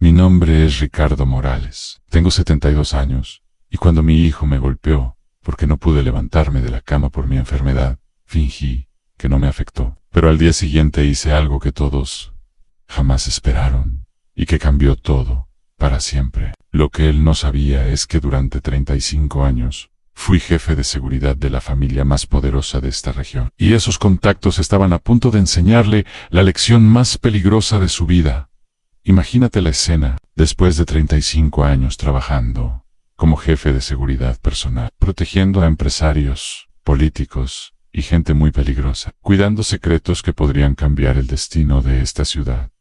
Mi nombre es Ricardo Morales. Tengo 72 años, y cuando mi hijo me golpeó, porque no pude levantarme de la cama por mi enfermedad, fingí que no me afectó. Pero al día siguiente hice algo que todos jamás esperaron, y que cambió todo, para siempre. Lo que él no sabía es que durante 35 años, fui jefe de seguridad de la familia más poderosa de esta región. Y esos contactos estaban a punto de enseñarle la lección más peligrosa de su vida. Imagínate la escena, después de 35 años trabajando como jefe de seguridad personal, protegiendo a empresarios, políticos y gente muy peligrosa, cuidando secretos que podrían cambiar el destino de esta ciudad.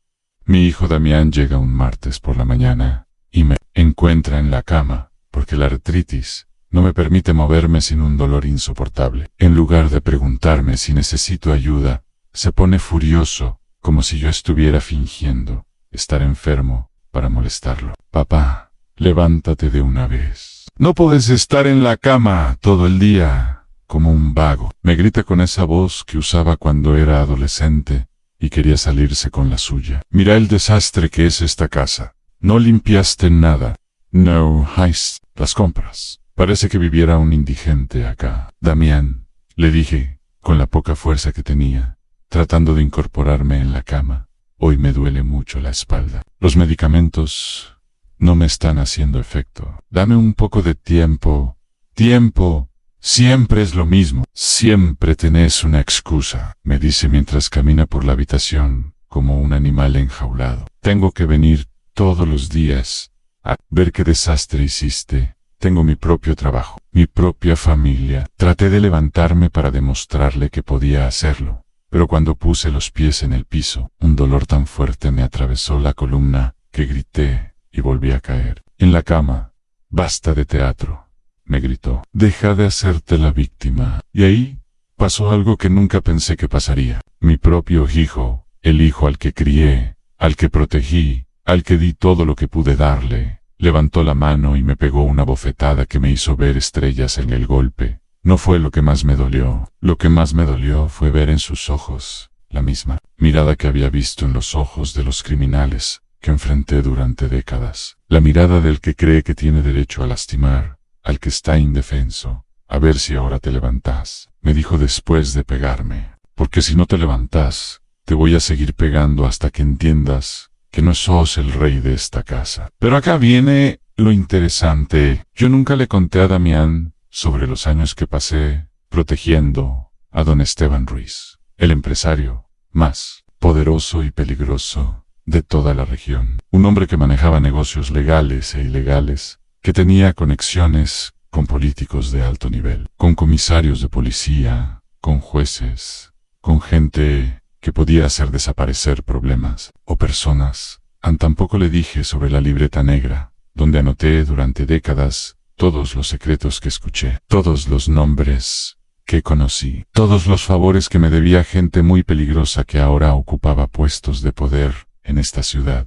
Mi hijo Damián llega un martes por la mañana y me encuentra en la cama, porque la artritis no me permite moverme sin un dolor insoportable. En lugar de preguntarme si necesito ayuda, se pone furioso, como si yo estuviera fingiendo estar enfermo para molestarlo. Papá, levántate de una vez. No puedes estar en la cama todo el día como un vago. Me grita con esa voz que usaba cuando era adolescente y quería salirse con la suya. Mira el desastre que es esta casa. No limpiaste nada. No hiciste las compras. Parece que viviera un indigente acá. Damián, le dije, con la poca fuerza que tenía, tratando de incorporarme en la cama. Hoy me duele mucho la espalda. Los medicamentos no me están haciendo efecto. Dame un poco de tiempo. Tiempo. Siempre es lo mismo. Siempre tenés una excusa, me dice mientras camina por la habitación, como un animal enjaulado. Tengo que venir todos los días a ver qué desastre hiciste. Tengo mi propio trabajo, mi propia familia. Traté de levantarme para demostrarle que podía hacerlo. Pero cuando puse los pies en el piso, un dolor tan fuerte me atravesó la columna, que grité y volví a caer. En la cama. Basta de teatro, me gritó. Deja de hacerte la víctima. Y ahí pasó algo que nunca pensé que pasaría. Mi propio hijo, el hijo al que crié, al que protegí, al que di todo lo que pude darle, levantó la mano y me pegó una bofetada que me hizo ver estrellas en el golpe. No fue lo que más me dolió. Lo que más me dolió fue ver en sus ojos la misma mirada que había visto en los ojos de los criminales que enfrenté durante décadas. La mirada del que cree que tiene derecho a lastimar al que está indefenso. A ver si ahora te levantás, me dijo después de pegarme. Porque si no te levantás, te voy a seguir pegando hasta que entiendas que no sos el rey de esta casa. Pero acá viene lo interesante. Yo nunca le conté a Damián sobre los años que pasé protegiendo a don Esteban Ruiz, el empresario más poderoso y peligroso de toda la región. Un hombre que manejaba negocios legales e ilegales, que tenía conexiones con políticos de alto nivel, con comisarios de policía, con jueces, con gente que podía hacer desaparecer problemas o personas. Tampoco le dije sobre la libreta negra, donde anoté durante décadas todos los secretos que escuché, todos los nombres que conocí, todos los favores que me debía gente muy peligrosa que ahora ocupaba puestos de poder en esta ciudad.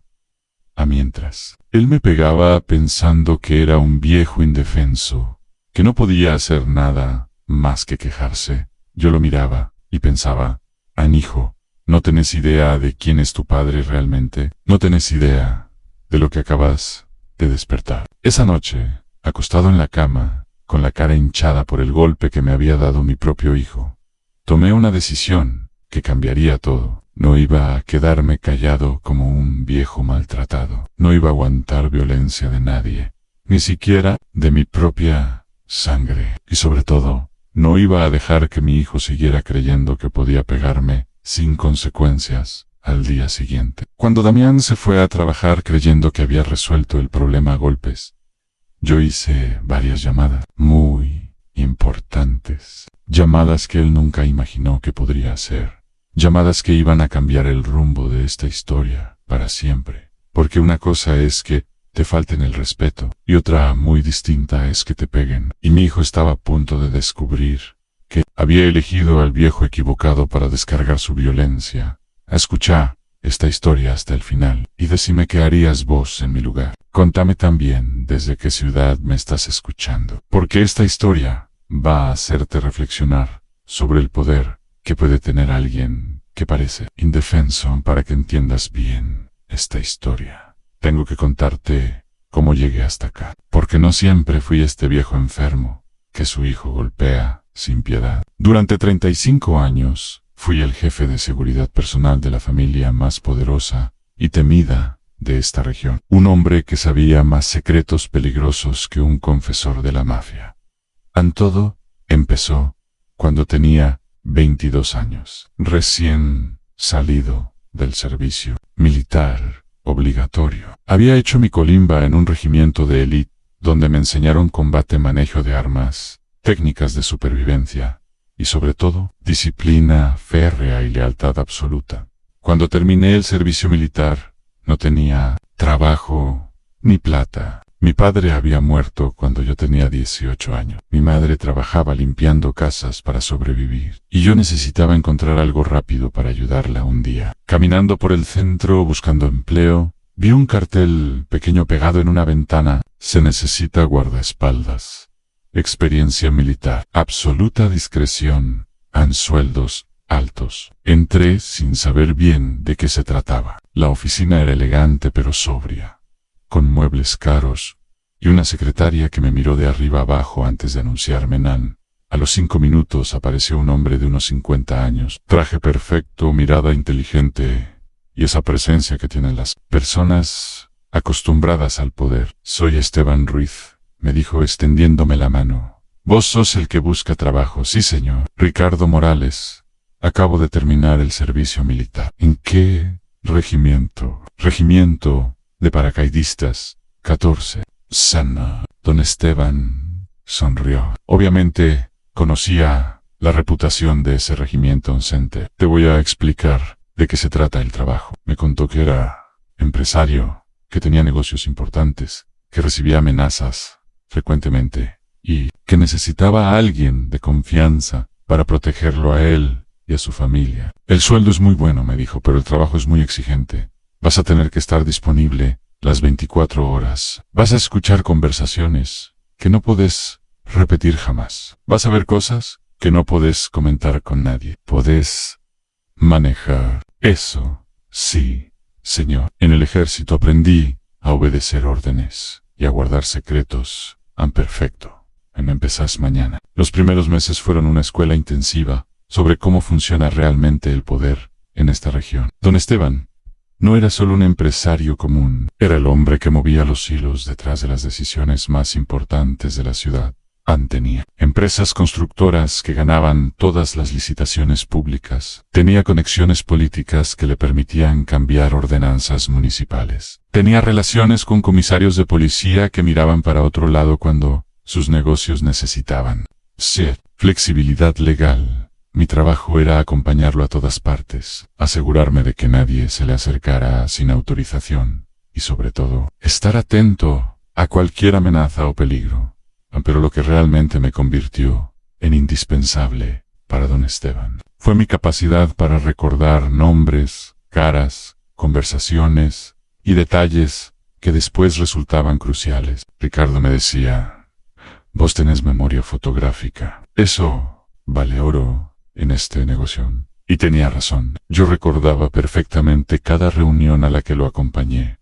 Mientras él me pegaba pensando que era un viejo indefenso, que no podía hacer nada más que quejarse, yo lo miraba y pensaba, hijo, ¿no tenés idea de quién es tu padre realmente? ¿No tenés idea de lo que acabas de despertar? Esa noche, acostado en la cama, con la cara hinchada por el golpe que me había dado mi propio hijo, tomé una decisión que cambiaría todo. No iba a quedarme callado como un viejo maltratado. No iba a aguantar violencia de nadie, ni siquiera de mi propia sangre. Y sobre todo, no iba a dejar que mi hijo siguiera creyendo que podía pegarme sin consecuencias al día siguiente. Cuando Damián se fue a trabajar creyendo que había resuelto el problema a golpes, yo hice varias llamadas muy importantes. Llamadas que él nunca imaginó que podría hacer. Llamadas que iban a cambiar el rumbo de esta historia para siempre. Porque una cosa es que te falten el respeto y otra muy distinta es que te peguen. Y mi hijo estaba a punto de descubrir que había elegido al viejo equivocado para descargar su violencia. Escucha esta historia hasta el final y decime qué harías vos en mi lugar. Contame también desde qué ciudad me estás escuchando. Porque esta historia va a hacerte reflexionar sobre el poder que puede tener alguien que parece indefenso para que entiendas bien esta historia. tengo que contarte cómo llegué hasta acá. Porque no siempre fui este viejo enfermo que su hijo golpea sin piedad. Durante 35 años, fui el jefe de seguridad personal de la familia más poderosa y temida de esta región. Un hombre que sabía más secretos peligrosos que un confesor de la mafia. Todo empezó cuando tenía 22 años, recién salido del servicio militar obligatorio. Había hecho mi colimba en un regimiento de élite, donde me enseñaron combate, manejo de armas, técnicas de supervivencia y sobre todo, disciplina férrea y lealtad absoluta. Cuando terminé el servicio militar, no tenía trabajo ni plata. Mi padre había muerto cuando yo tenía 18 años. Mi madre trabajaba limpiando casas para sobrevivir, y yo necesitaba encontrar algo rápido para ayudarla un día. Caminando por el centro buscando empleo, vi un cartel pequeño pegado en una ventana. Se necesita guardaespaldas. Experiencia militar. Absoluta discreción. Sueldos altos. Entré sin saber bien de qué se trataba. La oficina era elegante pero sobria, con muebles caros, y una secretaria que me miró de arriba abajo antes de anunciarme Nan. A los 5 minutos apareció un hombre de unos 50 años, traje perfecto, mirada inteligente, y esa presencia que tienen las personas acostumbradas al poder. Soy Esteban Ruiz, me dijo extendiéndome la mano. Vos sos el que busca trabajo. Sí, señor. Ricardo Morales. Acabo de terminar el servicio militar. ¿En qué regimiento? Regimiento de paracaidistas, 14. Sana. Don Esteban sonrió. Obviamente, conocía la reputación de ese regimiento ausente. Te voy a explicar de qué se trata el trabajo. Me contó que era empresario, que tenía negocios importantes, que recibía amenazas frecuentemente, y que necesitaba a alguien de confianza para protegerlo a él y a su familia. El sueldo es muy bueno, me dijo, pero el trabajo es muy exigente. Vas a tener que estar disponible las 24 horas. Vas a escuchar conversaciones que no podés repetir jamás. Vas a ver cosas que no podés comentar con nadie. Podés manejar. Eso, sí, señor. En el ejército aprendí a obedecer órdenes y a guardar secretos. Perfecto. Empezás mañana. Los primeros meses fueron una escuela intensiva sobre cómo funciona realmente el poder en esta región. Don Esteban no era solo un empresario común, era el hombre que movía los hilos detrás de las decisiones más importantes de la ciudad. Tenía empresas constructoras que ganaban todas las licitaciones públicas. Tenía conexiones políticas que le permitían cambiar ordenanzas municipales. Tenía relaciones con comisarios de policía que miraban para otro lado cuando sus negocios necesitaban. Sí, flexibilidad legal. Mi trabajo era acompañarlo a todas partes, asegurarme de que nadie se le acercara sin autorización, y sobre todo, estar atento a cualquier amenaza o peligro. Pero lo que realmente me convirtió en indispensable para don Esteban fue mi capacidad para recordar nombres, caras, conversaciones y detalles que después resultaban cruciales. Ricardo me decía, vos tenés memoria fotográfica. Eso vale oro en este negocio. Y tenía razón. Yo recordaba perfectamente cada reunión a la que lo acompañé,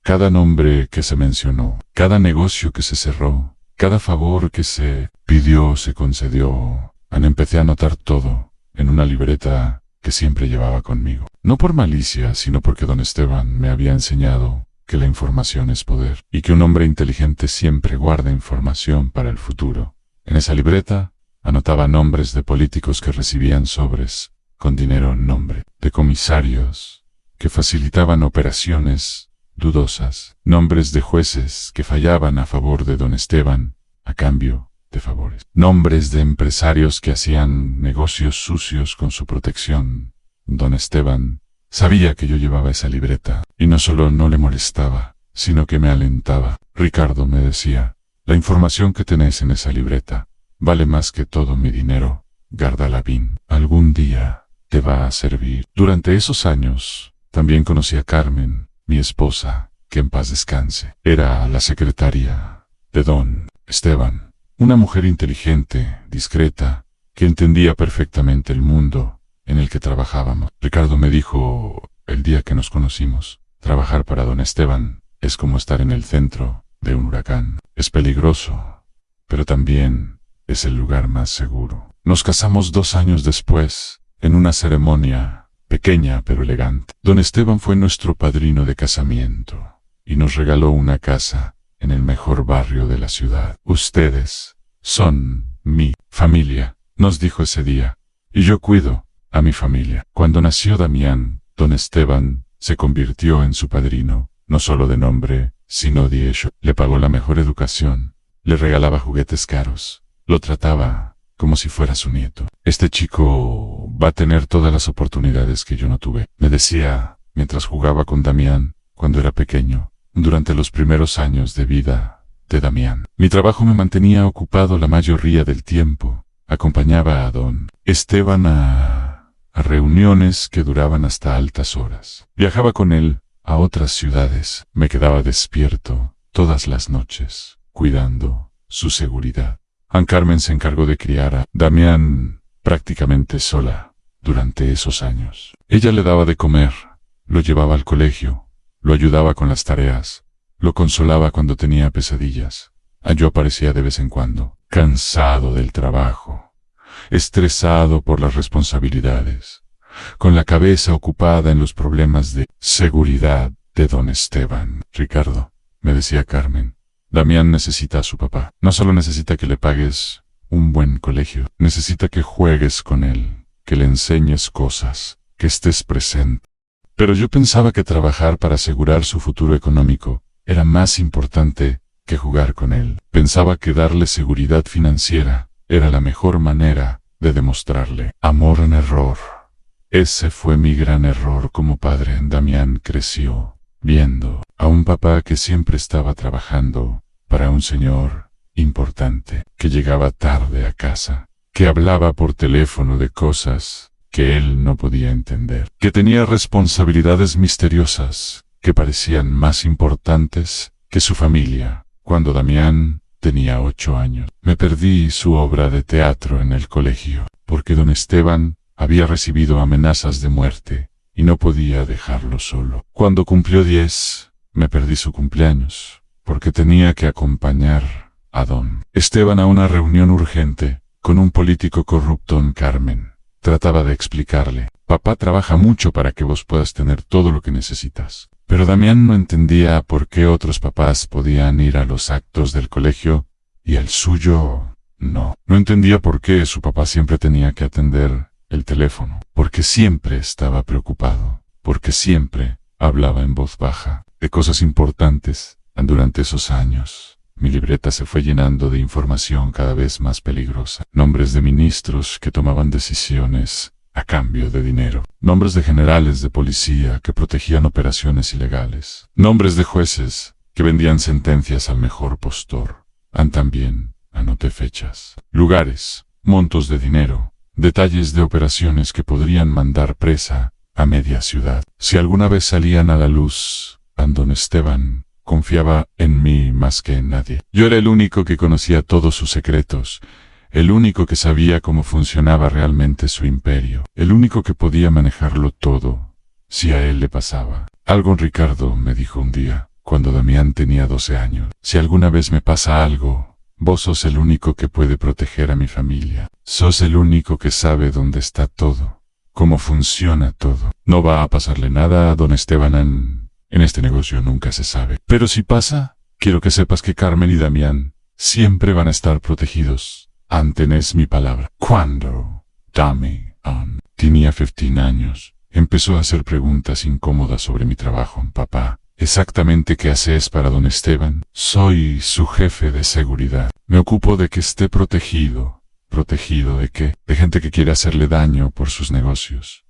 cada nombre que se mencionó, cada negocio que se cerró, cada favor que se pidió, se concedió. Empecé a anotar todo en una libreta que siempre llevaba conmigo. No por malicia, sino porque don Esteban me había enseñado que la información es poder, y que un hombre inteligente siempre guarda información para el futuro. En esa libreta anotaba nombres de políticos que recibían sobres con dinero en nombre, de comisarios que facilitaban operaciones dudosas, nombres de jueces que fallaban a favor de don Esteban a cambio de favores, nombres de empresarios que hacían negocios sucios con su protección. Don Esteban sabía que yo llevaba esa libreta, y no solo no le molestaba, sino que me alentaba. Ricardo, me decía, la información que tenés en esa libreta vale más que todo mi dinero. Guárdala bien, algún día te va a servir. Durante esos años también conocí a Carmen, mi esposa, que en paz descanse. Era la secretaria de don Esteban, una mujer inteligente, discreta, que entendía perfectamente el mundo en el que trabajábamos. Ricardo me dijo, el día que nos conocimos, trabajar para don Esteban Es como estar en el centro de un huracán. Es peligroso, pero también es el lugar más seguro. Nos casamos 2 años después, en una ceremonia pequeña pero elegante. Don Esteban fue nuestro padrino de casamiento y nos regaló una casa en el mejor barrio de la ciudad. Ustedes son mi familia, nos dijo ese día, y yo cuido a mi familia. Cuando nació Damián, Don Esteban se convirtió en su padrino, no solo de nombre, sino de hecho. Le pagó la mejor educación, le regalaba juguetes caros, lo trataba como si fuera su nieto. Este chico va a tener todas las oportunidades que yo no tuve, me decía mientras jugaba con Damián cuando era pequeño, durante los primeros años de vida de Damián. Mi trabajo me mantenía ocupado la mayoría del tiempo. Acompañaba a Don Esteban a reuniones que duraban hasta altas horas. Viajaba con él a otras ciudades. Me quedaba despierto todas las noches, cuidando su seguridad. Aunt Carmen se encargó de criar a Damián prácticamente sola durante esos años. Ella le daba de comer, lo llevaba al colegio, lo ayudaba con las tareas, lo consolaba cuando tenía pesadillas. Yo aparecía de vez en cuando, cansado del trabajo, estresado por las responsabilidades, con la cabeza ocupada en los problemas de seguridad de Don Esteban. Ricardo, me decía Carmen, Damián necesita a su papá. No solo necesita que le pagues un buen colegio, necesita que juegues con él, que le enseñes cosas, que estés presente. Pero yo pensaba que trabajar para asegurar su futuro económico era más importante que jugar con él. Pensaba que darle seguridad financiera era la mejor manera de demostrarle amor en error. Ese fue mi gran error como padre. Damián creció viendo a un papá que siempre estaba trabajando para un señor importante, que llegaba tarde a casa, que hablaba por teléfono de cosas que él no podía entender, que tenía responsabilidades misteriosas que parecían más importantes que su familia. Cuando Damián tenía 8 años, me perdí su obra de teatro en el colegio, porque Don Esteban había recibido amenazas de muerte y no podía dejarlo solo. Cuando cumplió 10, me perdí su cumpleaños, porque tenía que acompañar a Don Esteban a una reunión urgente con un político corrupto en Carmen. Trataba de explicarle, papá trabaja mucho para que vos puedas tener todo lo que necesitas. Pero Damián no entendía por qué otros papás podían ir a los actos del colegio y el suyo no. No entendía por qué su papá siempre tenía que atender el teléfono, porque siempre estaba preocupado, porque siempre hablaba en voz baja de cosas importantes. Durante esos años, mi libreta se fue llenando de información cada vez más peligrosa. Nombres de ministros que tomaban decisiones a cambio de dinero. Nombres de generales de policía que protegían operaciones ilegales. Nombres de jueces que vendían sentencias al mejor postor. También anoté fechas, lugares, montos de dinero, detalles de operaciones que podrían mandar presa a media ciudad. Si alguna vez salían a la luz, Don Esteban confiaba en mí más que en nadie. Yo era el único que conocía todos sus secretos, el único que sabía cómo funcionaba realmente su imperio, el único que podía manejarlo todo, si a él le pasaba algo. Ricardo, me dijo un día, cuando Damián tenía 12 años, si alguna vez me pasa algo, vos sos el único que puede proteger a mi familia. Sos el único que sabe dónde está todo, cómo funciona todo. No va a pasarle nada a Don Esteban. En este negocio nunca se sabe. Pero si pasa, quiero que sepas que Carmen y Damián siempre van a estar protegidos. Tenés mi palabra. Cuando Damián tenía 15 años, empezó a hacer preguntas incómodas sobre mi trabajo. Papá, ¿exactamente qué haces para Don Esteban? Soy su jefe de seguridad. Me ocupo de que esté protegido. ¿Protegido de qué? De gente que quiere hacerle daño por sus negocios.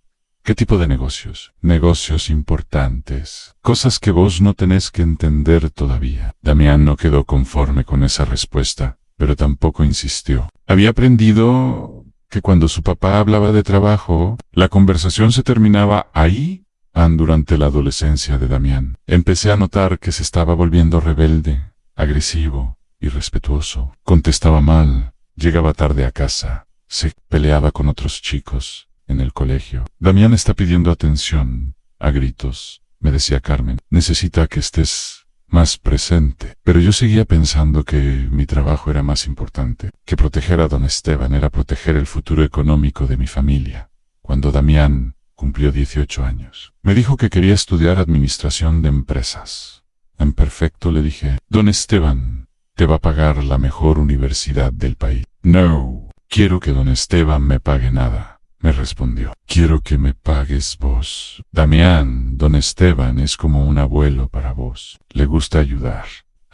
¿Qué tipo de negocios? Negocios importantes. Cosas que vos no tenés que entender todavía. Damián no quedó conforme con esa respuesta, pero tampoco insistió. Había aprendido que cuando su papá hablaba de trabajo, la conversación se terminaba ahí. Durante la adolescencia de Damián, empecé a notar que se estaba volviendo rebelde, agresivo, irrespetuoso. Contestaba mal, llegaba tarde a casa, se peleaba con otros chicos en el colegio. Damián está pidiendo atención, a gritos, me decía Carmen. Necesita que estés más presente. Pero yo seguía pensando que mi trabajo era más importante, que proteger a don Esteban era proteger el futuro económico de mi familia. Cuando Damián cumplió 18 años, me dijo que quería estudiar administración de empresas. En perfecto, le dije, don Esteban te va a pagar la mejor universidad del país. No, quiero que don Esteban me pague nada, me respondió. Quiero que me pagues vos. Damián, don Esteban es como un abuelo para vos. Le gusta ayudar.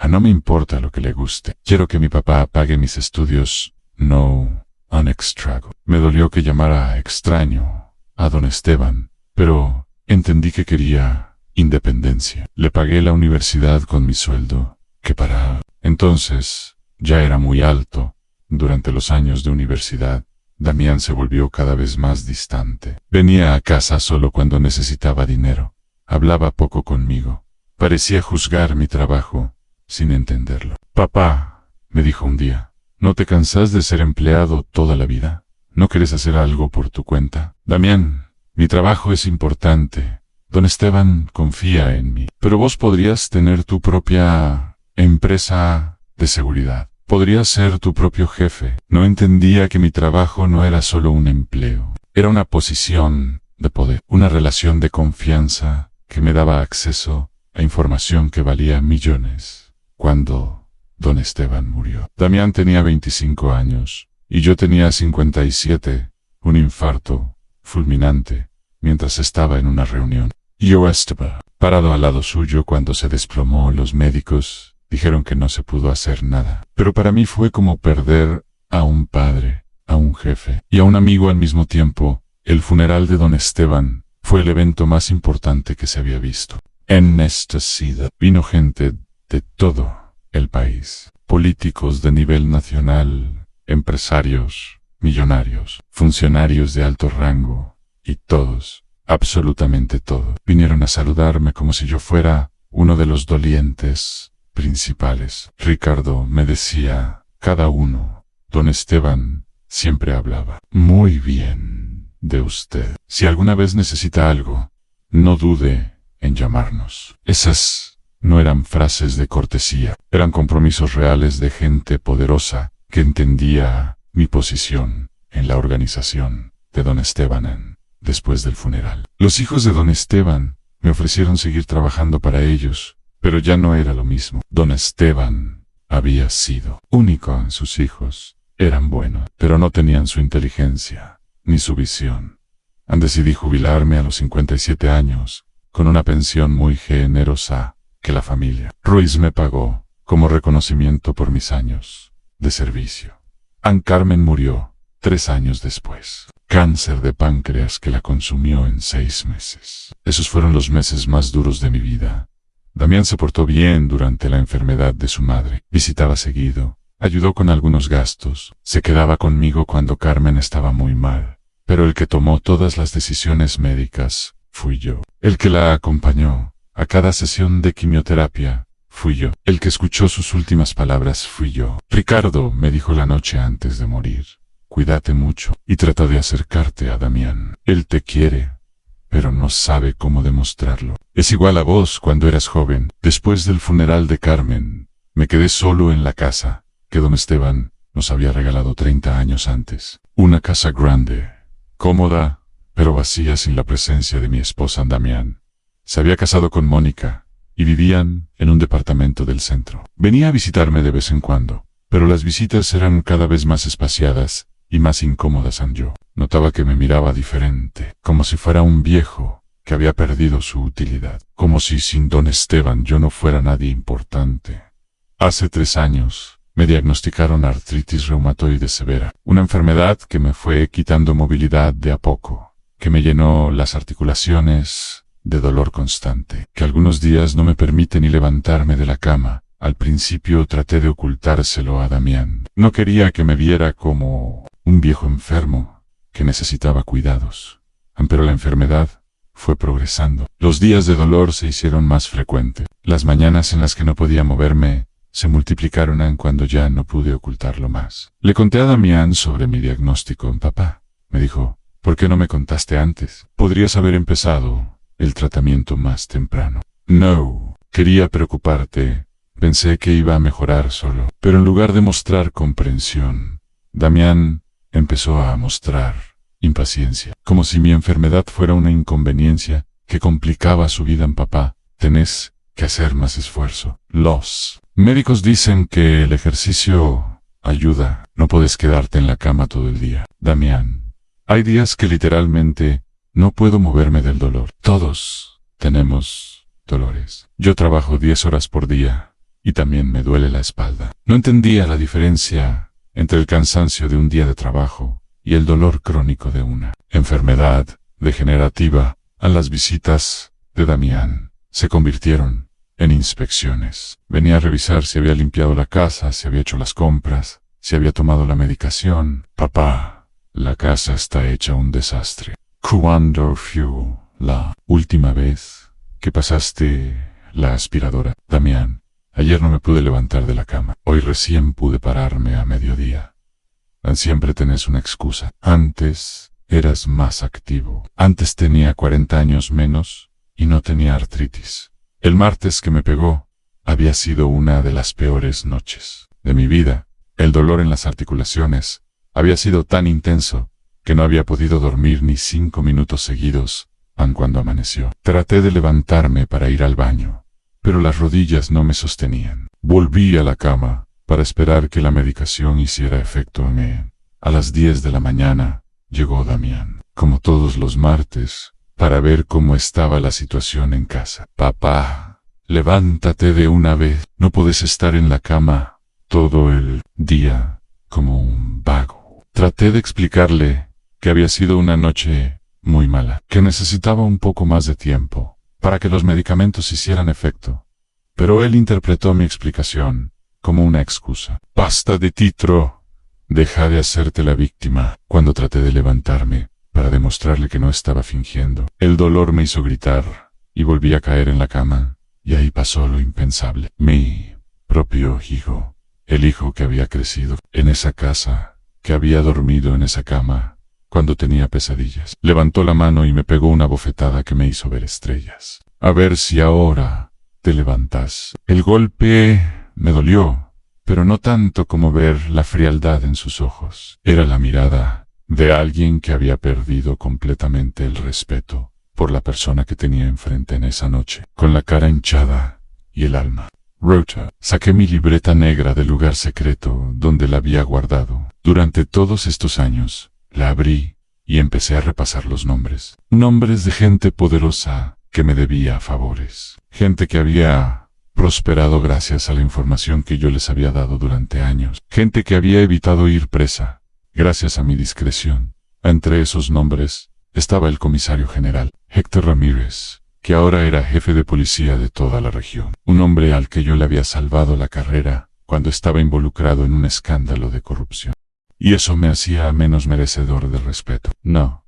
No me importa lo que le guste. Quiero que mi papá pague mis estudios. No, un extrago. Me dolió que llamara extraño a don Esteban, pero entendí que quería independencia. Le pagué la universidad con mi sueldo, que para entonces ya era muy alto. Durante los años de universidad, Damián se volvió cada vez más distante. Venía a casa solo cuando necesitaba dinero. Hablaba poco conmigo. Parecía juzgar mi trabajo, sin entenderlo. Papá, me dijo un día, ¿no te cansás de ser empleado toda la vida? ¿No quieres hacer algo por tu cuenta? Damián, mi trabajo es importante. Don Esteban confía en mí. Pero vos podrías tener tu propia empresa de seguridad. Podrías ser tu propio jefe. No entendía que mi trabajo no era solo un empleo. Era una posición de poder, una relación de confianza que me daba acceso a información que valía millones. Cuando don Esteban murió, Damián tenía 25 años y yo tenía 57, un infarto fulminante, mientras estaba en una reunión. Yo estaba parado al lado suyo cuando se desplomó. Los médicos dijeron que no se pudo hacer nada. Pero para mí fue como perder a un padre, a un jefe y a un amigo al mismo tiempo. El funeral de don Esteban fue el evento más importante que se había visto. En esta ciudad vino gente de todo el país. Políticos de nivel nacional, empresarios, millonarios, funcionarios de alto rango, y todos, absolutamente todos, vinieron a saludarme como si yo fuera uno de los dolientes principales. Ricardo, me decía cada uno, don Esteban siempre hablaba muy bien de usted. Si alguna vez necesita algo, no dude en llamarnos. Esas no eran frases de cortesía, eran compromisos reales de gente poderosa que entendía mi posición en la organización de don Esteban. Después del funeral, los hijos de don Esteban me ofrecieron seguir trabajando para ellos, pero ya no era lo mismo. Don Esteban había sido único. Sus hijos eran buenos, pero no tenían su inteligencia ni su visión. Decidí jubilarme a los 57 años, con una pensión muy generosa que la familia Ruiz me pagó como reconocimiento por mis años de servicio. Ann Carmen murió 3 años después. Cáncer de páncreas que la consumió en 6 meses. Esos fueron los meses más duros de mi vida. Damián se portó bien durante la enfermedad de su madre. Visitaba seguido, ayudó con algunos gastos, se quedaba conmigo cuando Carmen estaba muy mal. Pero el que tomó todas las decisiones médicas fui yo. El que la acompañó a cada sesión de quimioterapia fui yo. El que escuchó sus últimas palabras fui yo. Ricardo, me dijo la noche antes de morir, cuídate mucho y trata de acercarte a Damián. Él te quiere, pero no sabe cómo demostrarlo. Es igual a vos cuando eras joven. Después del funeral de Carmen, me quedé solo en la casa que don Esteban nos había regalado 30 años antes. Una casa grande, cómoda, pero vacía sin la presencia de mi esposa Damián. Se había casado con Mónica y vivían en un departamento del centro. Venía a visitarme de vez en cuando, pero las visitas eran cada vez más espaciadas y más incómodas. Yo notaba que me miraba diferente, como si fuera un viejo que había perdido su utilidad, como si sin don Esteban yo no fuera nadie importante. Hace 3 años me diagnosticaron artritis reumatoide severa, una enfermedad que me fue quitando movilidad de a poco, que me llenó las articulaciones de dolor constante, que algunos días no me permite ni levantarme de la cama. Al principio traté de ocultárselo a Damián. No quería que me viera como un viejo enfermo que necesitaba cuidados. Pero la enfermedad fue progresando. Los días de dolor se hicieron más frecuentes. Las mañanas en las que no podía moverme se multiplicaron cuando ya no pude ocultarlo más. Le conté a Damián sobre mi diagnóstico. Papá, me dijo, ¿por qué no me contaste antes? Podrías haber empezado el tratamiento más temprano. No, Quería preocuparte. Pensé que iba a mejorar solo. Pero en lugar de mostrar comprensión, Damián empezó a mostrar impaciencia. Como si mi enfermedad fuera una inconveniencia que complicaba su vida. Papá, tenés que hacer más esfuerzo. Los médicos dicen que el ejercicio ayuda. No puedes quedarte en la cama todo el día. Damián, hay días que literalmente no puedo moverme del dolor. Todos tenemos dolores. Yo trabajo 10 horas por día y también me duele la espalda. No entendía la diferencia entre el cansancio de un día de trabajo y el dolor crónico de una enfermedad degenerativa. A las visitas de Damián se convirtieron en inspecciones. Venía a revisar si había limpiado la casa, si había hecho las compras, si había tomado la medicación. Papá, la casa está hecha un desastre. ¿Cuándo fue la última vez que pasaste la aspiradora? Damián, ayer no me pude levantar de la cama. Hoy recién pude pararme a mediodía. Siempre tenés una excusa. Antes eras más activo. Antes tenía 40 años menos y no tenía artritis. El martes que me pegó había sido una de las peores noches de mi vida. El dolor en las articulaciones había sido tan intenso que no había podido dormir ni 5 minutos seguidos, aun cuando amaneció. Traté de levantarme para ir al baño, pero las rodillas no me sostenían. Volví a la cama para esperar que la medicación hiciera efecto en mí. A las 10 de la mañana llegó Damián, como todos los martes, para ver cómo estaba la situación en casa. Papá, levántate de una vez. No puedes estar en la cama todo el día como un vago. Traté de explicarle que había sido una noche muy mala, que necesitaba un poco más de tiempo para que los medicamentos hicieran efecto. Pero él interpretó mi explicación como una excusa. Basta de titro. Deja de hacerte la víctima. Cuando traté de levantarme para demostrarle que no estaba fingiendo, el dolor me hizo gritar y volví a caer en la cama. Y ahí pasó lo impensable. Mi propio hijo, el hijo que había crecido en esa casa, que había dormido en esa cama cuando tenía pesadillas, levantó la mano y me pegó una bofetada que me hizo ver estrellas. A ver si ahora te levantas. El golpe me dolió, pero no tanto como ver la frialdad en sus ojos. Era la mirada de alguien que había perdido completamente el respeto por la persona que tenía enfrente en esa noche, con la cara hinchada y el alma rota. Saqué mi libreta negra del lugar secreto donde la había guardado. Durante todos estos años, la abrí y empecé a repasar los nombres. Nombres de gente poderosa que me debía favores. Gente que había prosperado gracias a la información que yo les había dado durante años. Gente que había evitado ir presa gracias a mi discreción. Entre esos nombres estaba el comisario general, Héctor Ramírez, que ahora era jefe de policía de toda la región. Un hombre al que yo le había salvado la carrera cuando estaba involucrado en un escándalo de corrupción. Y eso me hacía menos merecedor de respeto. No,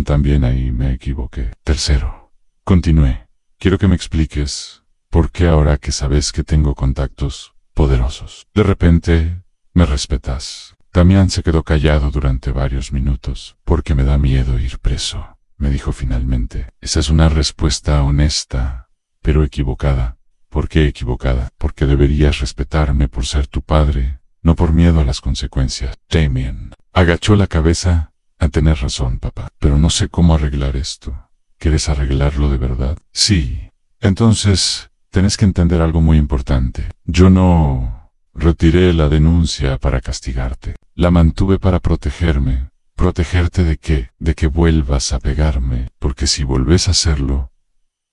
también ahí me equivoqué. Tercero, continué. Quiero que me expliques por qué ahora que sabes que tengo contactos poderosos, de repente me respetas. Damián se quedó callado durante varios minutos. Porque me da miedo ir preso, me dijo finalmente. Esa es una respuesta honesta, pero equivocada. ¿Por qué equivocada? Porque deberías respetarme por ser tu padre, no por miedo a las consecuencias. Damián agachó la cabeza. Tenés razón, papá, pero no sé cómo arreglar esto. ¿Quieres arreglarlo de verdad? Sí. Entonces, tenés que entender algo muy importante. Yo no retiré la denuncia para castigarte. La mantuve para protegerme. ¿Protegerte de qué? De que vuelvas a pegarme, porque si volvés a hacerlo,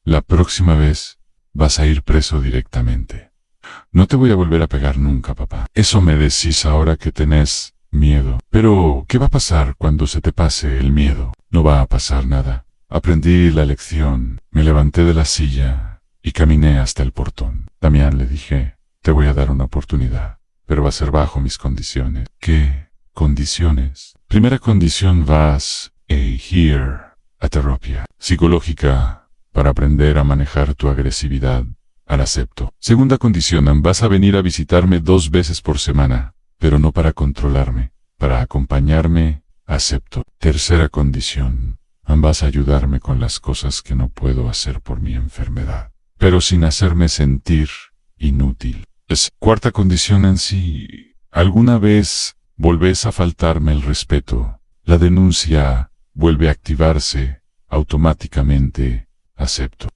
la próxima vez vas a ir preso directamente. No te voy a volver a pegar nunca, papá. Eso me decís ahora que tenés miedo. Pero, ¿qué va a pasar cuando se te pase el miedo? No va a pasar nada. Aprendí la lección. Me levanté de la silla y caminé hasta el portón. Damián, le dije, te voy a dar una oportunidad, pero va a ser bajo mis condiciones. ¿Qué condiciones? Primera condición, vas a ir a terapia psicológica para aprender a manejar tu agresividad. Al acepto. Segunda condición, vas a venir a visitarme 2 veces por semana, pero no para controlarme, para acompañarme. Acepto. Tercera condición, vas a ayudarme con las cosas que no puedo hacer por mi enfermedad. pero sin hacerme sentir inútil. Cuarta condición en sí. ¿Alguna vez volvés a faltarme el respeto? La denuncia vuelve a activarse automáticamente. Acepto.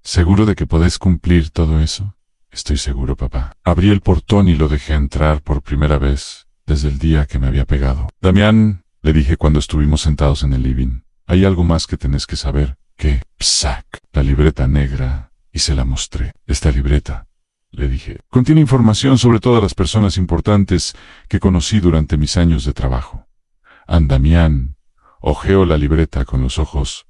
¿Seguro de que podés cumplir todo eso? Estoy seguro, papá. Abrí el portón y lo dejé entrar por primera vez desde el día que me había pegado. Damián, le dije cuando estuvimos sentados en el living, hay algo más que tenés que saber. ¿Qué? Psac. La libreta negra, y se la mostré. Esta libreta, le dije, contiene información sobre todas las personas importantes que conocí durante mis años de trabajo. Damián hojeó la libreta con los ojos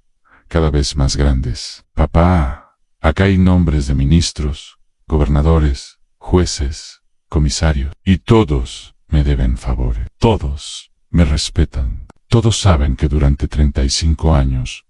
cada vez más grandes. Papá, acá hay nombres de ministros, gobernadores, jueces, comisarios, y todos me deben favores. Todos me respetan. Todos saben que durante 35 años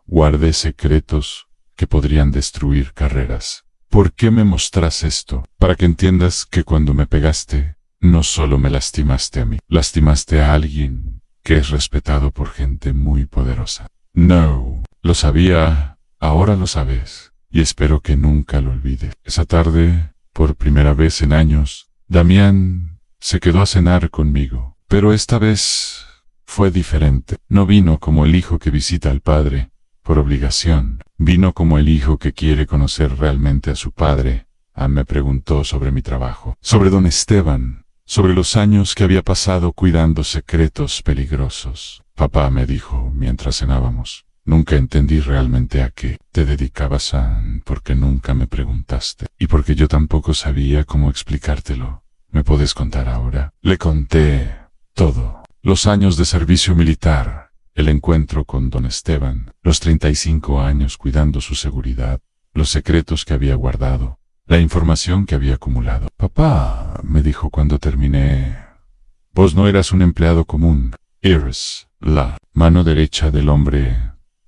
guardé secretos que podrían destruir carreras. ¿Por qué me mostras esto? Para que entiendas que cuando me pegaste, no solo me lastimaste a mí, lastimaste a alguien que es respetado por gente muy poderosa. No, lo sabía, ahora lo sabes, y espero que nunca lo olvide. Esa tarde, por primera vez en años, Damián se quedó a cenar conmigo, pero esta vez fue diferente. No vino como el hijo que visita al padre por obligación, vino como el hijo que quiere conocer realmente a su padre. Me preguntó sobre mi trabajo, sobre don Esteban, sobre los años que había pasado cuidando secretos peligrosos. Papá, me dijo mientras cenábamos, nunca entendí realmente a qué te dedicabas, porque nunca me preguntaste, y porque yo tampoco sabía cómo explicártelo. ¿Me podés contar ahora? Le conté todo. Los años de servicio militar, el encuentro con don Esteban, los 35 años cuidando su seguridad, los secretos que había guardado, la información que había acumulado. Papá, me dijo cuando terminé, vos no eras un empleado común, eres la mano derecha del hombre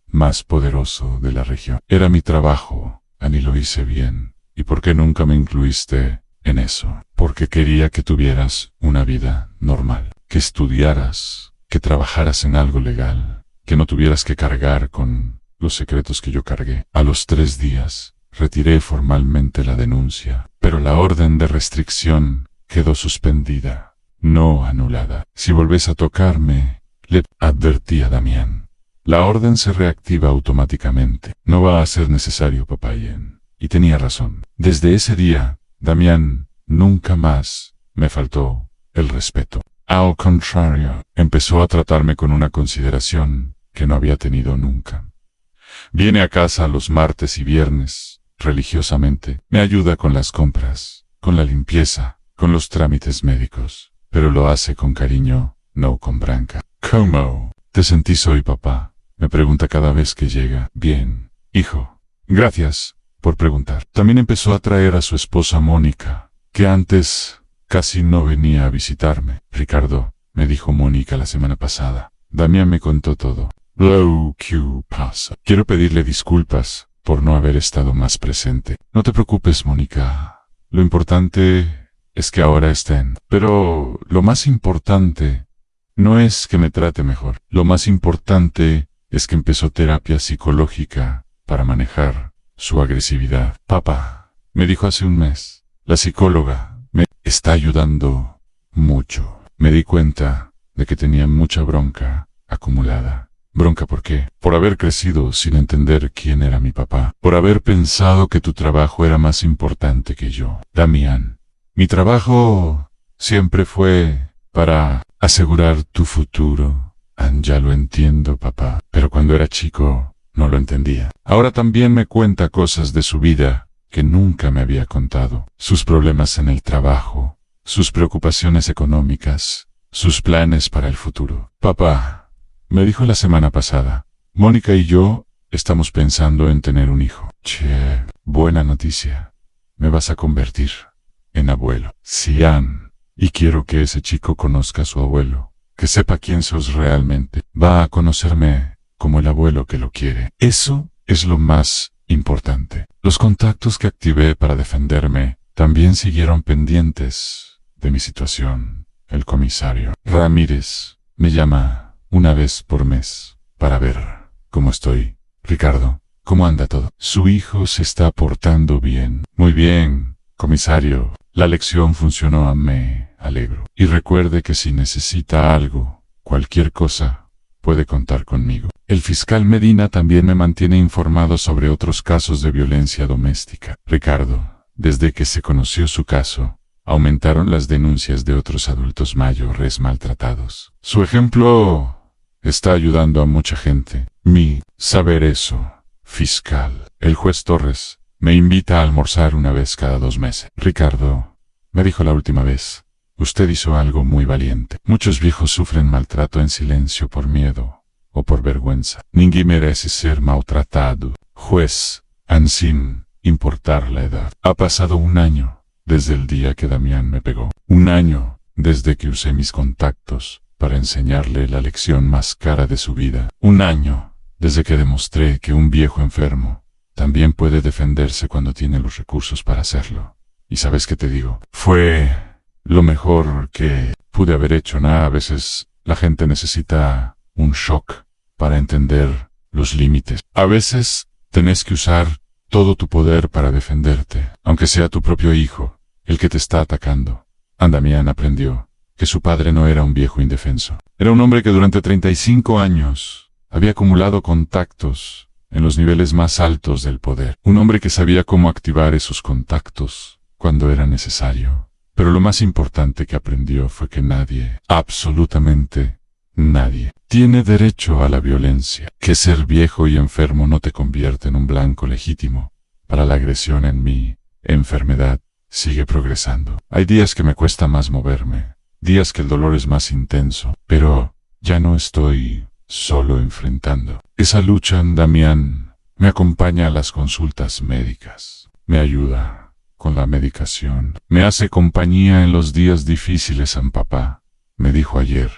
más poderoso de la región. Era mi trabajo, y lo hice bien. ¿Y por qué nunca me incluiste en eso? Porque quería que tuvieras una vida normal, que estudiaras, que trabajaras en algo legal, que no tuvieras que cargar con los secretos que yo cargué. A los 3 días, retiré formalmente la denuncia, pero la orden de restricción quedó suspendida, no anulada. Si volvés a tocarme, le advertí a Damián, la orden se reactiva automáticamente. No va a ser necesario, papá. Y tenía razón. Desde ese día, Damián nunca más me faltó el respeto. Al contrario, empezó a tratarme con una consideración que no había tenido nunca. Viene a casa los martes y viernes, religiosamente, me ayuda con las compras, con la limpieza, con los trámites médicos, pero lo hace con cariño, no con bronca. ¿Cómo te sentís hoy, papá? Me pregunta cada vez que llega. Bien, hijo. Gracias por preguntar. También empezó a traer a su esposa Mónica, que antes casi no venía a visitarme. Ricardo, me dijo Mónica la semana pasada. Damián me contó todo. ¿Qué pasa? Quiero pedirle disculpas por no haber estado más presente. No te preocupes, Mónica. Lo importante es que ahora estén. Pero lo más importante no es que me trate mejor. Lo más importante es que empezó terapia psicológica para manejar su agresividad. Papá, me dijo hace un mes, la psicóloga me está ayudando mucho. Me di cuenta de que tenía mucha bronca acumulada. ¿Bronca por qué? Por haber crecido sin entender quién era mi papá. Por haber pensado que tu trabajo era más importante que yo. Damián, mi trabajo siempre fue para asegurar tu futuro. Ya lo entiendo, papá. Pero cuando era chico, no lo entendía. Ahora también me cuenta cosas de su vida que nunca me había contado. Sus problemas en el trabajo, sus preocupaciones económicas, sus planes para el futuro. Papá, me dijo la semana pasada, Mónica y yo estamos pensando en tener un hijo. Che, buena noticia. Me vas a convertir en abuelo. Sí, y quiero que ese chico conozca a su abuelo, que sepa quién sos realmente. Va a conocerme como el abuelo que lo quiere. Eso es lo más importante. Los contactos que activé para defenderme también siguieron pendientes de mi situación. El comisario Ramírez me llama una vez por mes para ver cómo estoy. Ricardo, ¿Cómo anda todo? Su hijo se está portando bien. Muy bien, comisario. La lección funcionó, me alegro. Y recuerde que si necesita algo, cualquier cosa, puede contar conmigo. El fiscal Medina también me mantiene informado sobre otros casos de violencia doméstica. Ricardo, desde que se conoció su caso, aumentaron las denuncias de otros adultos mayores maltratados. Su ejemplo está ayudando a mucha gente. Saber eso, fiscal. El juez Torres me invita a almorzar una vez cada 2 meses. Ricardo, me dijo la última vez, usted hizo algo muy valiente. Muchos viejos sufren maltrato en silencio por miedo o por vergüenza. Ninguém merece ser maltratado. Juez, sin importar la edad. Ha pasado 1 año desde el día que Damián me pegó. 1 año desde que usé mis contactos para enseñarle la lección más cara de su vida. 1 año desde que demostré que un viejo enfermo también puede defenderse cuando tiene los recursos para hacerlo. ¿Y sabes qué te digo? Fue lo mejor que pude haber hecho. A veces la gente necesita un shock para entender los límites. A veces tenés que usar todo tu poder para defenderte, aunque sea tu propio hijo el que te está atacando. Damián aprendió que su padre no era un viejo indefenso. Era un hombre que durante 35 años había acumulado contactos en los niveles más altos del poder. Un hombre que sabía cómo activar esos contactos cuando era necesario. Pero lo más importante que aprendió fue que nadie, absolutamente nadie, tiene derecho a la violencia. Que ser viejo y enfermo no te convierte en un blanco legítimo para la agresión. En mi enfermedad sigue progresando. Hay días que me cuesta más moverme, días que el dolor es más intenso, pero ya no estoy solo enfrentando esa lucha. Damián me acompaña a las consultas médicas, me ayuda con la medicación, me hace compañía en los días difíciles. Papá me dijo ayer,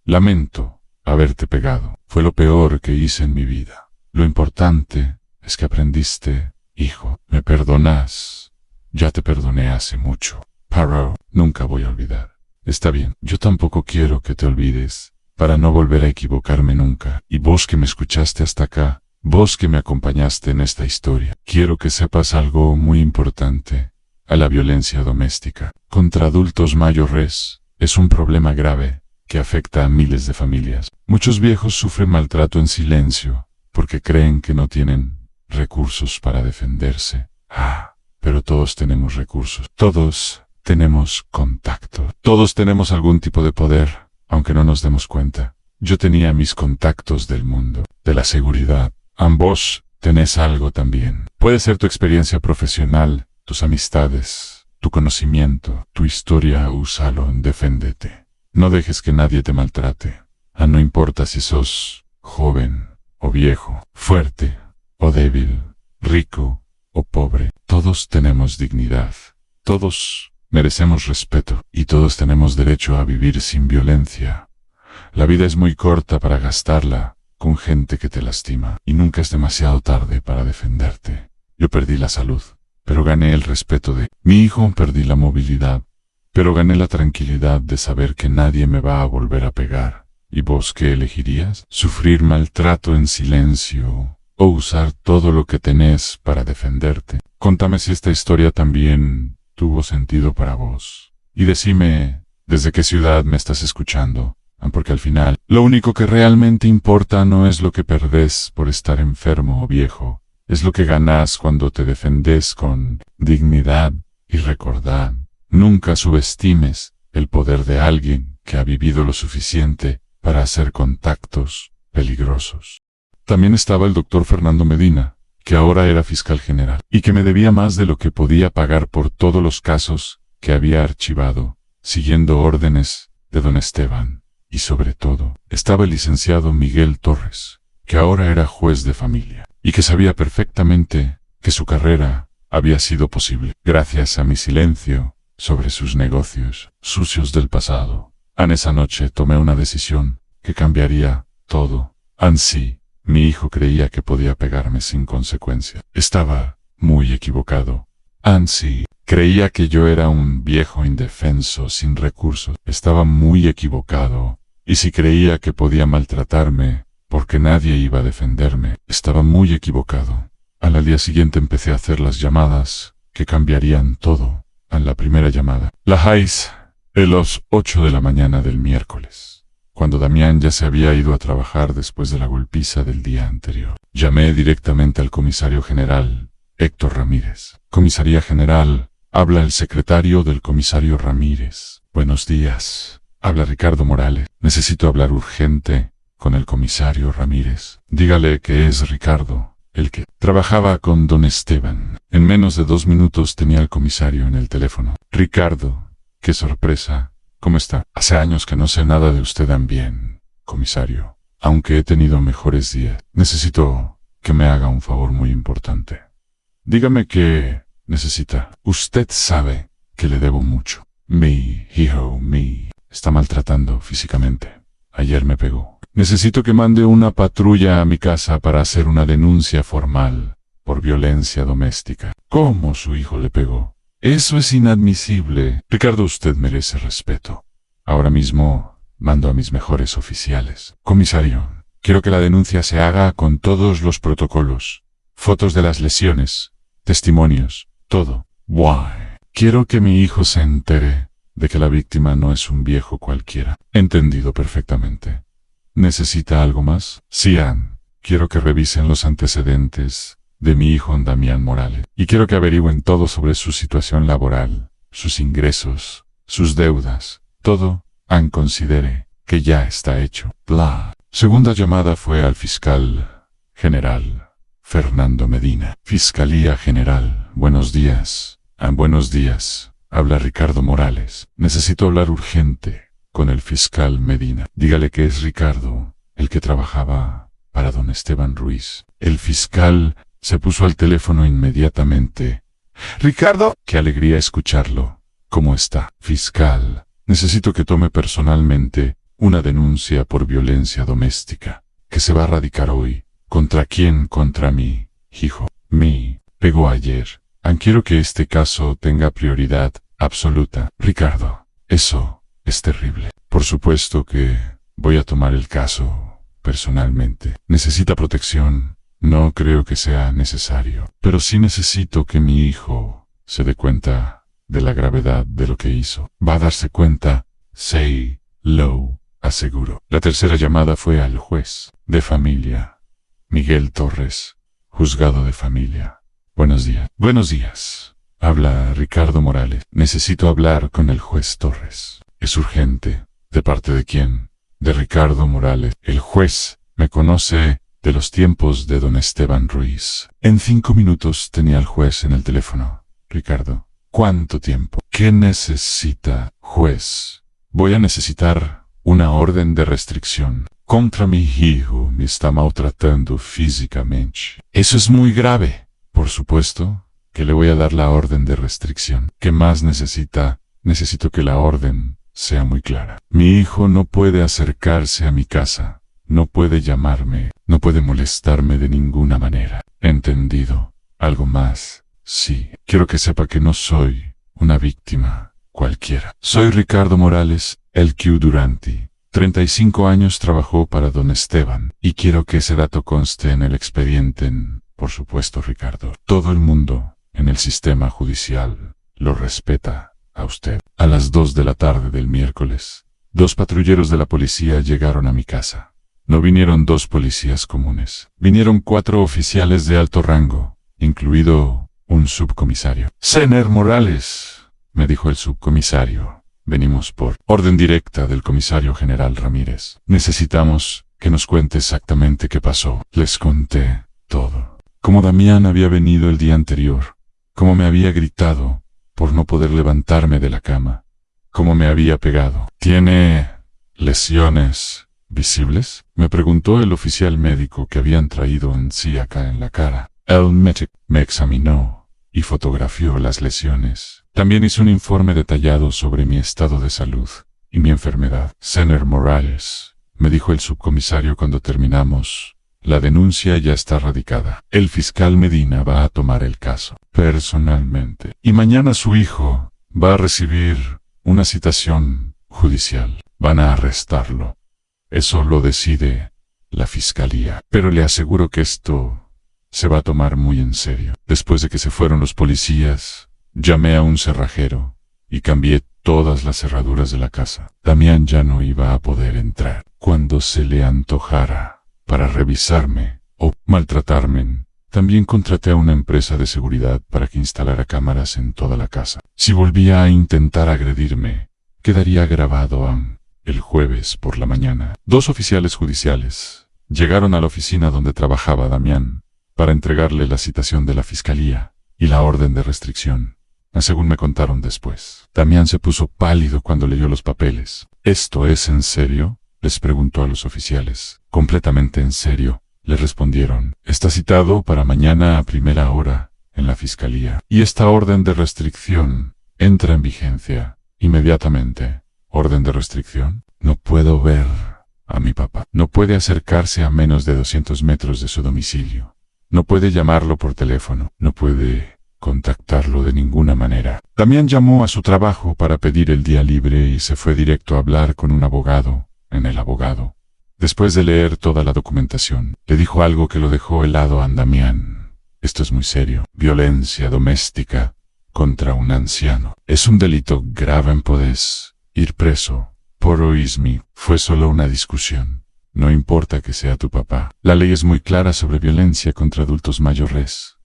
lamento haberte pegado, fue lo peor que hice en mi vida. Lo importante es que aprendiste, hijo. ¿Me perdonas? Ya te perdoné hace mucho. Pero nunca voy a olvidar. Está bien, yo tampoco quiero que te olvides, para no volver a equivocarme nunca. Y vos que me escuchaste hasta acá, vos que me acompañaste en esta historia, quiero que sepas algo muy importante. A la violencia doméstica contra adultos mayores es un problema grave que afecta a miles de familias. Muchos viejos sufren maltrato en silencio porque creen que no tienen recursos para defenderse. Pero todos tenemos recursos. Todos tenemos contacto. Todos tenemos algún tipo de poder, aunque no nos demos cuenta. Yo tenía mis contactos del mundo, de la seguridad. Ambos tenés algo también. Puede ser tu experiencia profesional, tus amistades, tu conocimiento, tu historia. Úsalo, deféndete. No dejes que nadie te maltrate. No importa si sos joven o viejo, fuerte o débil, rico o pobre. Todos tenemos dignidad. Todos merecemos respeto y todos tenemos derecho a vivir sin violencia. La vida es muy corta para gastarla con gente que te lastima y nunca es demasiado tarde para defenderte. Yo perdí la salud, pero gané el respeto de mi hijo. Perdí la movilidad, pero gané la tranquilidad de saber que nadie me va a volver a pegar. ¿Y vos qué elegirías? ¿Sufrir maltrato en silencio o usar todo lo que tenés para defenderte? Contame si esta historia también tuvo sentido para vos. Y decime desde qué ciudad me estás escuchando, porque al final, lo único que realmente importa no es lo que perdés por estar enfermo o viejo, es lo que ganás cuando te defendés con dignidad. Y recordad, nunca subestimes el poder de alguien que ha vivido lo suficiente para hacer contactos peligrosos. También estaba el doctor Fernando Medina, que ahora era fiscal general, y que me debía más de lo que podía pagar por todos los casos que había archivado, siguiendo órdenes de don Esteban. Y sobre todo, estaba el licenciado Miguel Torres, que ahora era juez de familia, y que sabía perfectamente que su carrera había sido posible gracias a mi silencio sobre sus negocios sucios del pasado. Esa noche tomé una decisión que cambiaría todo. Sí, mi hijo creía que podía pegarme sin consecuencia. Estaba muy equivocado. Sí, creía que yo era un viejo indefenso sin recursos. Estaba muy equivocado. Y si creía que podía maltratarme porque nadie iba a defenderme, estaba muy equivocado. Al día siguiente empecé a hacer las llamadas que cambiarían todo. En la primera llamada, la Hayes, a las 8 de la mañana del miércoles, cuando Damián ya se había ido a trabajar después de la golpiza del día anterior. Llamé directamente al comisario general, Héctor Ramírez. Comisaría General, habla el secretario del comisario Ramírez. Buenos días, habla Ricardo Morales. Necesito hablar urgente con el comisario Ramírez. Dígale que es Ricardo, el que trabajaba con don Esteban. En menos de 2 minutos tenía al comisario en el teléfono. Ricardo, qué sorpresa. ¿Cómo está? Hace años que no sé nada de usted también, comisario. Aunque he tenido mejores días. Necesito que me haga un favor muy importante. Dígame qué necesita. Usted sabe que le debo mucho. Mi hijo, me está maltratando físicamente. Ayer me pegó. Necesito que mande una patrulla a mi casa para hacer una denuncia formal por violencia doméstica. ¿Cómo su hijo le pegó? Eso es inadmisible. Ricardo, usted merece respeto. Ahora mismo mando a mis mejores oficiales. Comisario, quiero que la denuncia se haga con todos los protocolos. Fotos de las lesiones, testimonios, todo. Why? Quiero que mi hijo se entere de que la víctima no es un viejo cualquiera. Entendido perfectamente. ¿Necesita algo más? Sí, Ann. Quiero que revisen los antecedentes de mi hijo Damián Morales. Y quiero que averigüen todo sobre su situación laboral, sus ingresos, sus deudas. Todo, Ann, considere que ya está hecho. Bla. Segunda llamada fue al fiscal general, Fernando Medina. Fiscalía General. Buenos días. Ann, buenos días. Habla Ricardo Morales. Necesito hablar urgente con el fiscal Medina. Dígale que es Ricardo, el que trabajaba para don Esteban Ruiz. El fiscal se puso al teléfono inmediatamente. Ricardo, qué alegría escucharlo. ¿Cómo está? Fiscal, necesito que tome personalmente una denuncia por violencia doméstica, que se va a radicar hoy. ¿Contra quién? Contra mí, hijo. Me pegó ayer. Quiero que este caso tenga prioridad absoluta. Ricardo, eso es terrible. Por supuesto que voy a tomar el caso personalmente. ¿Necesita protección? No creo que sea necesario. Pero sí necesito que mi hijo se dé cuenta de la gravedad de lo que hizo. Va a darse cuenta. Say, lo aseguro. La tercera llamada fue al juez de familia, Miguel Torres, juzgado de familia. Buenos días. Buenos días. Habla Ricardo Morales. Necesito hablar con el juez Torres. Es urgente. ¿De parte de quién? De Ricardo Morales. El juez me conoce de los tiempos de don Esteban Ruiz. En 5 minutos tenía al juez en el teléfono. Ricardo. ¿Cuánto tiempo? ¿Qué necesita, juez? Voy a necesitar una orden de restricción. Contra mi hijo me está maltratando físicamente. Eso es muy grave. Por supuesto que le voy a dar la orden de restricción. ¿Qué más necesita? Necesito que la orden sea muy clara. Mi hijo no puede acercarse a mi casa. No puede llamarme. No puede molestarme de ninguna manera. ¿Entendido? ¿Algo más? Sí. Quiero que sepa que no soy una víctima cualquiera. Soy Ricardo Morales, el Q Duranti. 35 años trabajó para don Esteban. Y quiero que ese dato conste en el expediente. Por supuesto, Ricardo. Todo el mundo en el sistema judicial lo respeta a usted. A las 2 de la tarde del miércoles, 2 patrulleros de la policía llegaron a mi casa. No vinieron 2 policías comunes. Vinieron 4 oficiales de alto rango, incluido un subcomisario. Señor Morales, me dijo el subcomisario, venimos por orden directa del comisario general Ramírez. Necesitamos que nos cuente exactamente qué pasó. Les conté todo. Cómo Damián había venido el día anterior, cómo me había gritado por no poder levantarme de la cama, cómo me había pegado. ¿Tiene lesiones visibles? Me preguntó el oficial médico que habían traído en sí acá en la cara. El médico me examinó y fotografió las lesiones. También hizo un informe detallado sobre mi estado de salud y mi enfermedad. Señor Morales, me dijo el subcomisario cuando terminamos, la denuncia ya está radicada. El fiscal Medina va a tomar el caso personalmente. Y mañana su hijo va a recibir una citación judicial. Van a arrestarlo. Eso lo decide la fiscalía. Pero le aseguro que esto se va a tomar muy en serio. Después de que se fueron los policías, llamé a un cerrajero y cambié todas las cerraduras de la casa. Damián ya no iba a poder entrar. Cuando se le antojara para revisarme o maltratarme, también contraté a una empresa de seguridad para que instalara cámaras en toda la casa. Si volvía a intentar agredirme, quedaría grabado el jueves por la mañana. 2 oficiales judiciales llegaron a la oficina donde trabajaba Damián para entregarle la citación de la fiscalía y la orden de restricción, según me contaron después. Damián se puso pálido cuando leyó los papeles. ¿Esto es en serio?, les preguntó a los oficiales. Completamente en serio, le respondieron. Está citado para mañana a primera hora en la fiscalía. Y esta orden de restricción entra en vigencia inmediatamente. ¿Orden de restricción? No puedo ver a mi papá. No puede acercarse a menos de 200 metros de su domicilio. No puede llamarlo por teléfono. No puede contactarlo de ninguna manera. Damián llamó a su trabajo para pedir el día libre y se fue directo a hablar con un abogado en el abogado. Después de leer toda la documentación, le dijo algo que lo dejó helado a Damián. Esto es muy serio. Violencia doméstica contra un anciano. Es un delito grave. Puedes ir preso por oísme. Fue solo una discusión. No importa que sea tu papá. La ley es muy clara sobre violencia contra adultos mayores.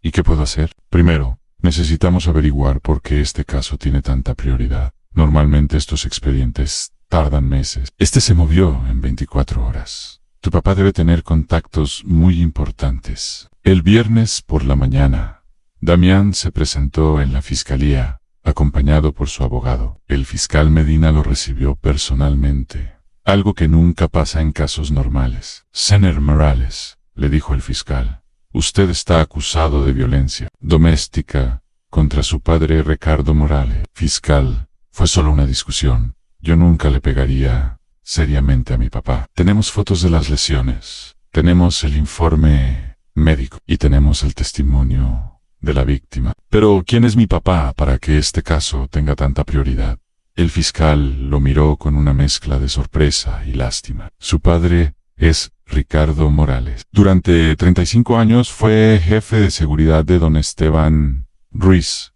¿Y qué puedo hacer? Primero, necesitamos averiguar por qué este caso tiene tanta prioridad. Normalmente estos expedientes tardan meses. Este se movió en 24 horas. Tu papá debe tener contactos muy importantes. El viernes por la mañana, Damián se presentó en la fiscalía, acompañado por su abogado. El fiscal Medina lo recibió personalmente, algo que nunca pasa en casos normales. Señor Morales, le dijo el fiscal, usted está acusado de violencia doméstica contra su padre Ricardo Morales. Fiscal, fue solo una discusión. Yo nunca le pegaría seriamente a mi papá. Tenemos fotos de las lesiones, tenemos el informe médico y tenemos el testimonio de la víctima. Pero, ¿quién es mi papá para que este caso tenga tanta prioridad? El fiscal lo miró con una mezcla de sorpresa y lástima. Su padre es Ricardo Morales. Durante 35 años fue jefe de seguridad de don Esteban Ruiz.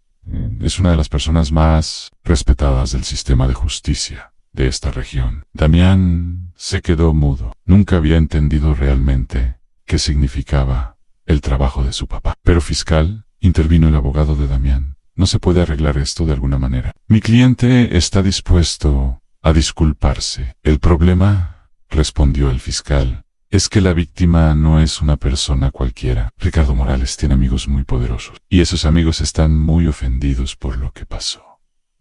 Es una de las personas más respetadas del sistema de justicia de esta región. Damián se quedó mudo. Nunca había entendido realmente qué significaba el trabajo de su papá. Pero fiscal, intervino el abogado de Damián, no se puede arreglar esto de alguna manera. Mi cliente está dispuesto a disculparse. El problema, respondió el fiscal, es que la víctima no es una persona cualquiera. Ricardo Morales tiene amigos muy poderosos, y esos amigos están muy ofendidos por lo que pasó.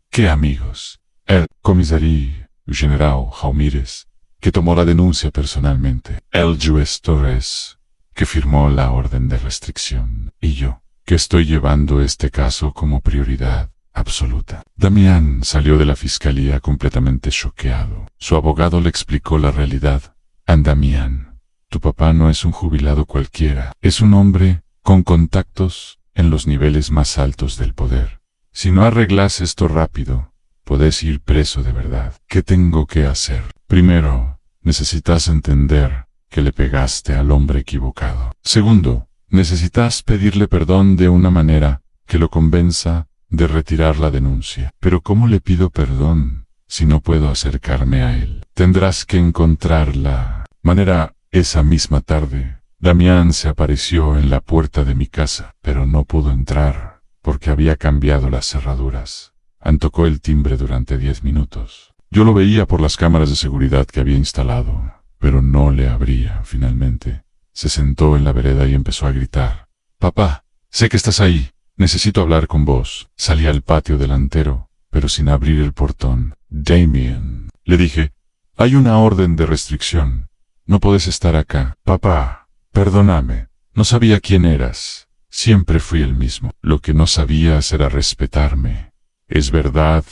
¿Qué amigos? El comisario general Jaumírez, que tomó la denuncia personalmente. El juez Torres, que firmó la orden de restricción. Y yo, que estoy llevando este caso como prioridad absoluta. Damián salió de la fiscalía completamente choqueado. Su abogado le explicó la realidad. Damián, tu papá no es un jubilado cualquiera. Es un hombre con contactos en los niveles más altos del poder. Si no arreglas esto rápido, podés ir preso de verdad. ¿Qué tengo que hacer? Primero, necesitas entender que le pegaste al hombre equivocado. Segundo, necesitas pedirle perdón de una manera que lo convenza de retirar la denuncia. Pero ¿cómo le pido perdón si no puedo acercarme a él? Tendrás que encontrar la manera. Esa misma tarde, Damián se apareció en la puerta de mi casa, pero no pudo entrar porque había cambiado las cerraduras. Tocó el timbre durante 10 minutos. Yo lo veía por las cámaras de seguridad que había instalado, pero no le abría. Finalmente, se sentó en la vereda y empezó a gritar. Papá, sé que estás ahí. Necesito hablar con vos. Salí al patio delantero, pero sin abrir el portón. Damián, le dije, hay una orden de restricción. No puedes estar acá. Papá, perdóname. No sabía quién eras. Siempre fui el mismo. Lo que no sabías era respetarme. Es verdad,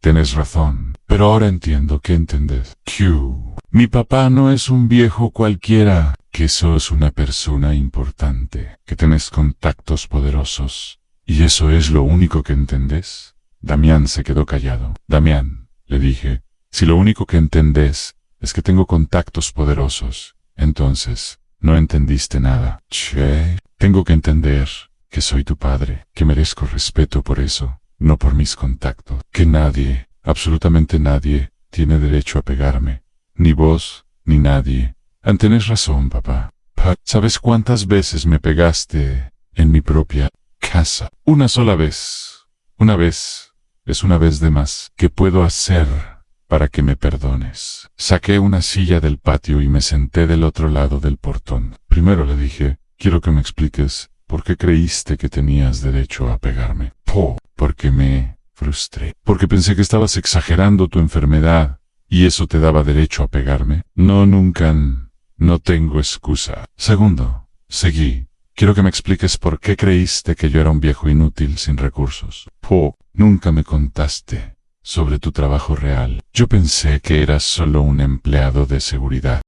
tenés razón. Pero ahora entiendo que entendés. Mi papá no es un viejo cualquiera. Que sos una persona importante. Que tenés contactos poderosos. ¿Y eso es lo único que entendés? Damián se quedó callado. Damián, le dije, si lo único que entendés es que tengo contactos poderosos, entonces, No entendiste nada. Che, tengo que entender que soy tu padre, que merezco respeto por eso, no por mis contactos, que nadie, absolutamente nadie, tiene derecho a pegarme. Ni vos, ni nadie. Tenés razón, papá. ¿Sabes cuántas veces me pegaste en mi propia casa? Una sola vez. Una vez. Es una vez de más. ¿Qué puedo hacer para que me perdones? Saqué una silla del patio y me senté del otro lado del portón. Primero le dije, quiero que me expliques por qué creíste que tenías derecho a pegarme. Porque me frustré. Porque pensé que estabas exagerando tu enfermedad y eso te daba derecho a pegarme. No, nunca. No tengo excusa. Segundo, seguí. Quiero que me expliques por qué creíste que yo era un viejo inútil sin recursos. Nunca me contaste sobre tu trabajo real. Yo pensé que eras solo un empleado de seguridad.